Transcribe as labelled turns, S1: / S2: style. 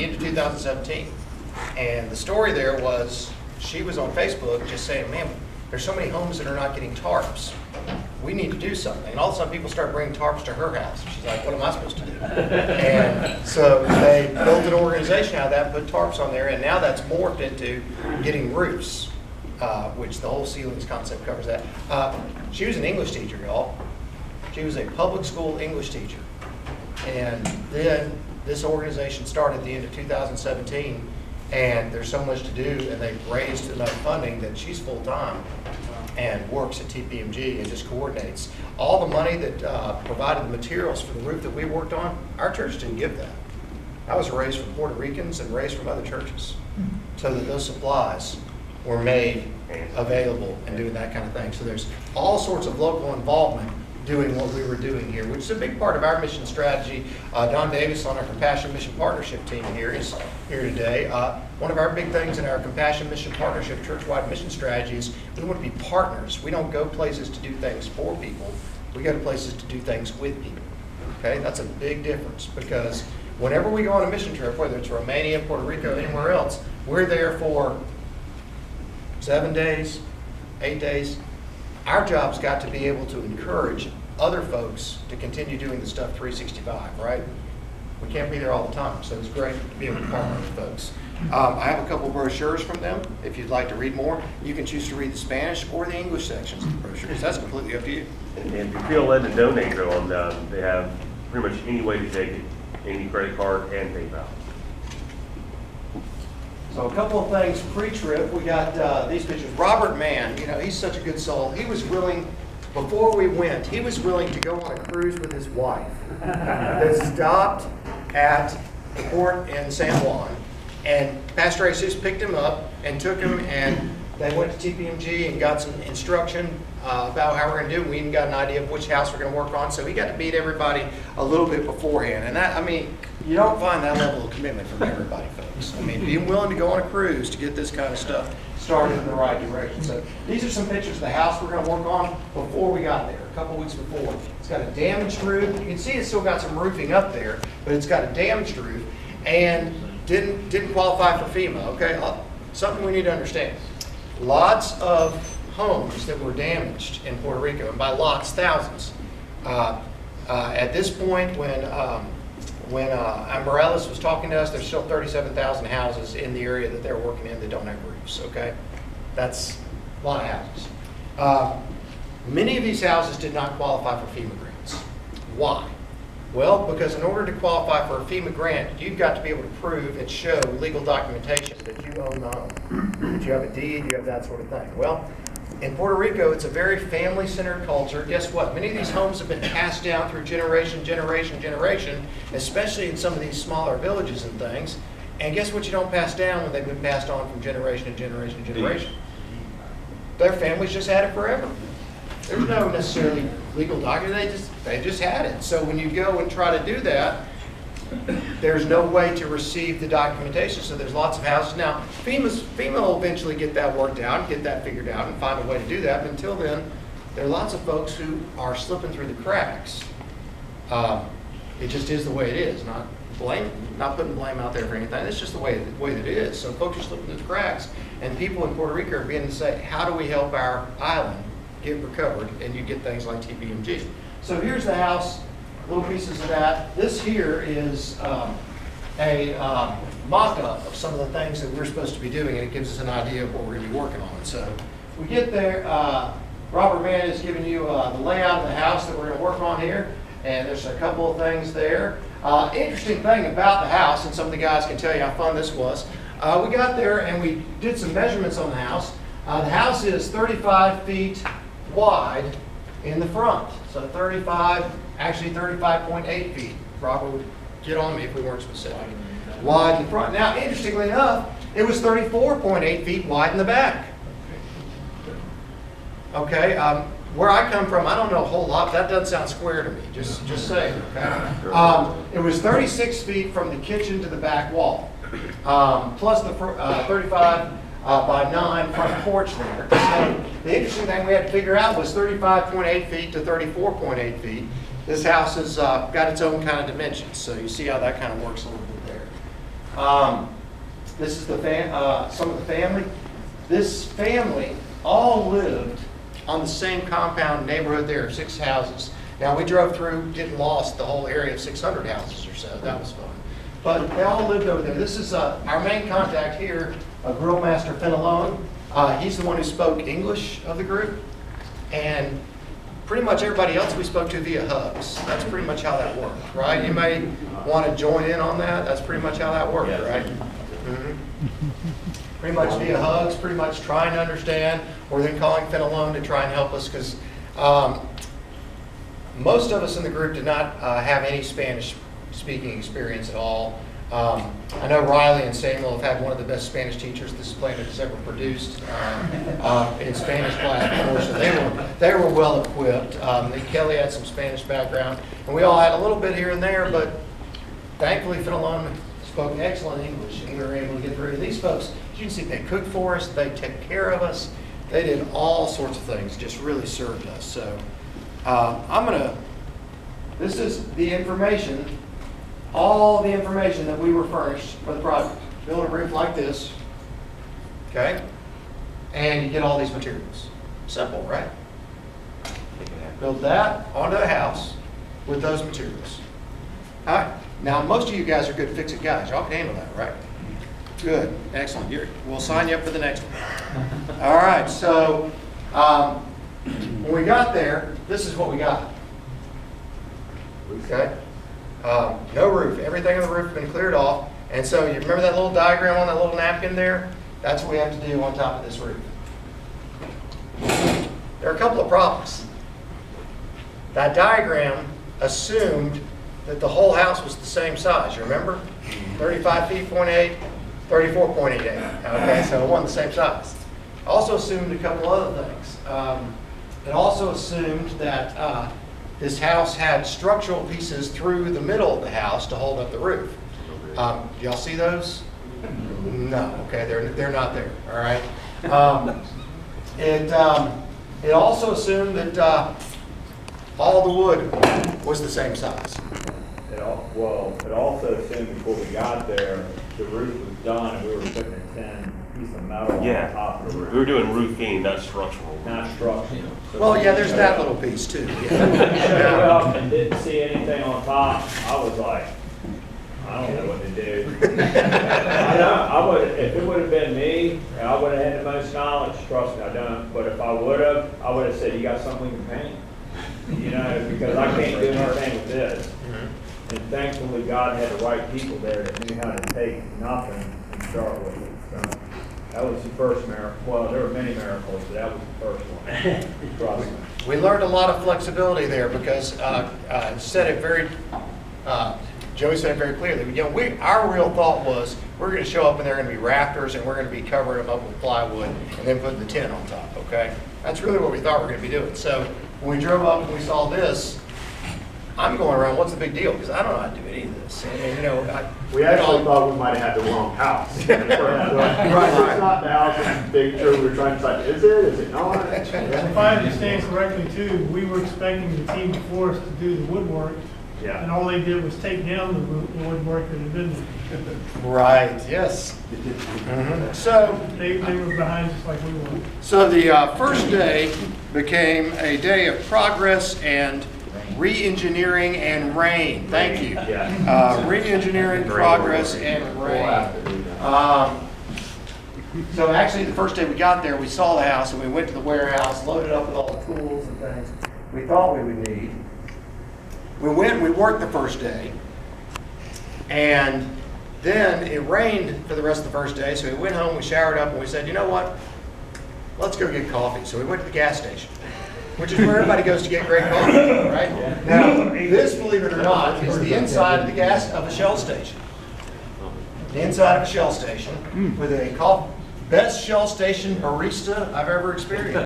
S1: the end of 2017. And the story there was, she was on Facebook just saying, man, there's so many homes that are not getting tarps. We need to do something. And all of a sudden people start bringing tarps to her house. She's like, what am I supposed to do? And so they built an organization out of that, put tarps on there, and now that's morphed into getting roofs, which the whole ceilings concept covers that. She was an English teacher, y'all. She was a public school English teacher. And then this organization started at the end of 2017, and there's so much to do, and they've raised enough funding that she's full-time and works at TPMG and just coordinates. All the money that provided the materials for the roof that we worked on, our church didn't give that. I was raised from Puerto Ricans and raised from other churches, so that those supplies were made available and doing that kind of thing. So there's all sorts of local involvement doing what we were doing here, which is a big part of our mission strategy. Don Davis on our Compassion Mission Partnership team here is here today. One of our big things in our Compassion Mission Partnership church-wide mission strategy is we want to be partners. We don't go places to do things for people. We go to places to do things with people. Okay, that's a big difference, because whenever we go on a mission trip, whether it's Romania, Puerto Rico, anywhere else, we're there for 7 days, 8 days. Our job's got to be able to encourage other folks to continue doing the stuff 365, right? We can't be there all the time, so it's great to be able to partner with folks. I have a couple brochures from them. If you'd like to read more, you can choose to read the Spanish or the English sections of the brochures. That's completely up to you.
S2: And if you feel led to donate to them, they have pretty much any way to take it, any credit card and PayPal.
S1: So a couple of things pre-trip, we got these pictures. Robert Mann, you know, he's such a good soul. He was willing, before we went, he was willing to go on a cruise with his wife that stopped at the port in San Juan. And Pastor Jesus picked him up and took him, and they went to TPMG and got some instruction about how we're going to do it. We even got an idea of which house we're going to work on. So he got to meet everybody a little bit beforehand. And that, I mean, you don't find that level of commitment from everybody, folks. I mean, being willing to go on a cruise to get this kind of stuff started in the right direction. So these are some pictures of the house we're going to work on before we got there, a couple weeks before. It's got a damaged roof. You can see it's still got some roofing up there, but it's got a damaged roof and didn't qualify for FEMA, okay? Something we need to understand. Lots of homes that were damaged in Puerto Rico, and by lots, thousands. At this point, when Morales was talking to us, there's still 37,000 houses in the area that they're working in that don't have roofs, okay? That's a lot of houses. Many of these houses did not qualify for FEMA grants. Why? Well, because in order to qualify for a FEMA grant, you've got to be able to prove and show legal documentation that you own the home, that you have a deed, you have that sort of thing. Well, in Puerto Rico, it's a very family-centered culture. Guess what? Many of these homes have been passed down through generation, especially in some of these smaller villages and things. And guess what you don't pass down when they've been passed on from generation to generation? Their families just had it forever. There's no necessarily legal document, they just had it. So when you go and try to do that, there's no way to receive the documentation. So there's lots of houses. Now, FEMA will eventually get that worked out, get that figured out, and find a way to do that. But until then, there are lots of folks who are slipping through the cracks. It just is the way it is. Not putting blame out there for anything. It's just the way that it is. So folks are slipping through the cracks, and people in Puerto Rico are beginning to say, how do we help our island get recovered? And you get things like TPMG. So here's the house, little pieces of that. This here is a mock-up of some of the things that we're supposed to be doing, and it gives us an idea of what we're going to be working on. So we get there, Robert Mann is giving you the layout of the house that we're going to work on here, and there's a couple of things there. Interesting thing about the house, and some of the guys can tell you how fun this was, we got there and we did some measurements on the house. The house is 35 feet wide in the front. So 35.8 feet. Robert would get on me if we weren't specific. Wide in the front. Now, interestingly enough, it was 34.8 feet wide in the back. Okay, where I come from, I don't know a whole lot, but that doesn't sound square to me, just saying, okay? It was 36 feet from the kitchen to the back wall, plus the 35 by 9 front porch there. So the interesting thing we had to figure out was 35.8 feet to 34.8 feet. This house has got its own kind of dimensions, so you see how that kind of works a little bit there. This is the some of the family. This family all lived on the same compound neighborhood there, 6 houses. Now, we drove through, getting lost the whole area of 600 houses or so. That was fun. But they all lived over there. This is our main contact here, Grill Master Fenelon. He's the one who spoke English of the group. And pretty much everybody else we spoke to via hugs. That's pretty much how that worked, right? You may want to join in on that. That's pretty much how that worked, right? Mm-hmm. Pretty much via hugs, pretty much trying to understand, or then calling Fenelon to try and help us, because most of us in the group did not have any Spanish speaking experience at all. I know Riley and Samuel have had one of the best Spanish teachers this planet has ever produced in Spanish class before, so they were well equipped. Kelly had some Spanish background, and we all had a little bit here and there, but thankfully Fenelon spoke excellent English, and we were able to get through. These folks, you can see, they cooked for us, they took care of us, they did all sorts of things, just really served us. So this is the information, all the information that we were furnished for the project. Build a roof like this, okay? And you get all these materials. Simple, right? Build that onto a house with those materials. All right. Now, most of you guys are good fix-it guys. Y'all can handle that, right? Good. Excellent. We'll sign you up for the next one. All right. So when we got there, this is what we got. Okay? No roof. Everything on the roof has been cleared off. And so you remember that little diagram on that little napkin there? That's what we have to do on top of this roof. There are a couple of problems. That diagram assumed that the whole house was the same size. You remember? 35 feet, 0.8, 34.88. Okay, so it wasn't the same size. Also assumed a couple other things. It also assumed that this house had structural pieces through the middle of the house to hold up the roof. Do y'all see those? No. Okay, they're not there. All right. It also assumed that all the wood was the same size.
S3: It also assumed before we got there, the roof was done and we were putting a 10 piece of metal on top of the roof.
S2: We were doing roofing, not structural.
S3: Not structural. So
S1: Well, yeah, there's that little piece too.
S3: we
S1: Yeah.
S3: showed up and didn't see anything on top. I was like, I don't know what to do. I would, if it would have been me, and I would have had the most knowledge, trust me, I don't. But if I would have said, you got something we can paint? You know, because I can't do anything with this. And thankfully, God had the right people there that knew how to take nothing and start with it. So that was the first miracle. Well, there were many miracles, but that was the first one. Trust me.
S1: We learned a lot of flexibility there because Joey said it very clearly. You know, our real thought was we're going to show up and they're going to be rafters and we're going to be covering them up with plywood and then putting the tent on top. Okay, that's really what we thought we were going to be doing. So when we drove up and we saw this, I'm going around, what's the big deal? Because I don't know how to do any of this. And you know,
S4: We actually thought we might have had the wrong house. It's not the house in the picture. We were trying to decide, is it not?
S5: If I understand correctly too, we were expecting the team before us to do the woodwork, and
S4: Yeah.
S5: all they did was take down the woodwork that had been there.
S1: right, yes. Mhm. So
S5: They were behind us like we were.
S1: So the first day became a day of progress and re-engineering and rain. Thank you.
S4: Yeah.
S1: Re-engineering, progress, and rain. So actually, the first day we got there, we saw the house and we went to the warehouse, loaded up with all the tools and things we thought we would need. We went and we worked the first day, and then it rained for the rest of the first day, so we went home, we showered up, and we said, you know what? Let's go get coffee. So we went to the gas station, which is where everybody goes to get great coffee, right? Now, this, believe it or not, is the inside of a Shell station. The inside of a Shell station with a best Shell station barista I've ever experienced.